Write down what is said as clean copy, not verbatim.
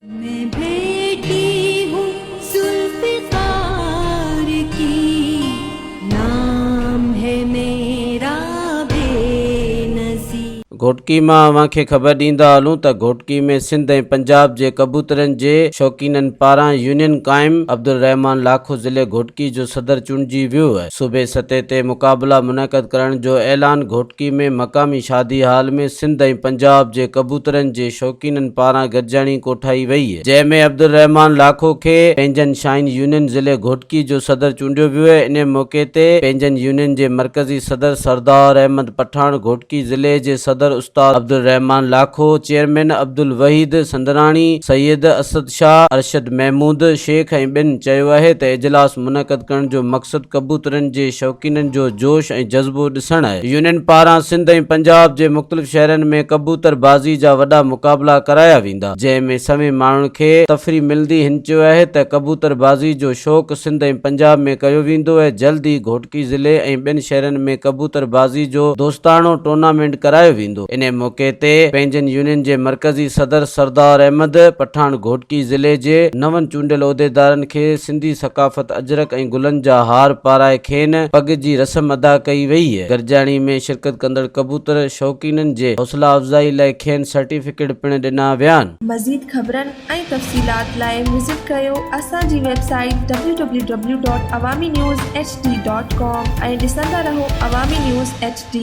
मैं बेटी हूँ जुल्फ़िकार की, नाम है मेरा बेनज़ीर। घोटकी मां अव्हांखे ख़बर ॾींदा हलूं त घोटकी में सिंध ऐं पंजाब जे कबूतरनि जे शौक़ीननि पारां यूनियन क़ाइम अब्दुल रहमान लाखो ज़िले घोटकी जो सदर चूंडिजी वियो आहे। सूबे सतह ते मुक़ाबला मुनक़द करण जो ऐलान घोटकी में मक़ामी शादी हाल में सिंध ऐं पंजाब जे कबूतरनि जे शौक़ीननि पारां गॾिजाणी कोठाई वई आहे, जंहिंमें अब्दुल रहमान लाखो खे पंहिंजनि शाइन यूनियन ज़िले घोटकी जो सदर चूंडियो वियो आहे। इन मौक़े ते पंहिंजनि यूनियन जे मरकज़ी सदर सरदार अहमद पठान, घोटकी ज़िले जे सदर उस्ताद अब्दुल रहमान लाखो, चेयरमैन अब्दुल वहीद संदराणी, सैयद असद शाह, अरशद महमूद शेख ऐं ॿिनि चयो आहे त इजलास मुनक़द करण जो मक़सद कबूतरनि जे शौक़ीननि जो जोश ऐं जज़्बो ॾिसणु आहे। यूनियन पारां सिंध ऐं पंजाब जे मुख़्तलिफ़ शहरनि में कबूतरबाज़ी जा वॾा मुक़ाबला कराया वेंदा, जंहिंमें सभई माण्हुनि खे तफ़री मिलंदी। हिन चयो आहे त कबूतरबाज़ी जो शौक़ सिंध ऐं पंजाब में कयो वेंदो ऐं जल्द ई घोटकी ज़िले ऐं ॿिनि शहरनि में कबूतरबाज़ी जो दोस्ताणो टूर्नामेंट करायो वेंदो। इन मौक़े ते पंहिंजनि यूनियन जे मरकज़ी सदर सरदार अहमद पठान घोटकी ज़िले जे नवनि चूंडियल उहिदेदारनि खे सिंधी सक़ाफ़त अजरक ऐं गुलनि जा हार पाराए खेनि पग जी रस्म अदा कई वई आहे। गॾिजाणी में शिरकत कंदड़ कबूतर शौक़ीननि जे हौसला अफ़ज़ाई लाइ खेनि सर्टिफिकेट पिणु ॾिना विया आहिनि। मज़ीद ख़बरनि ऐं तफ़सीलात लाइ विज़िट कयो असांजी वेबसाइट www.awamiNewsHD.com ऐं ॾिसंदा रहो अवामी न्यूज़ HD।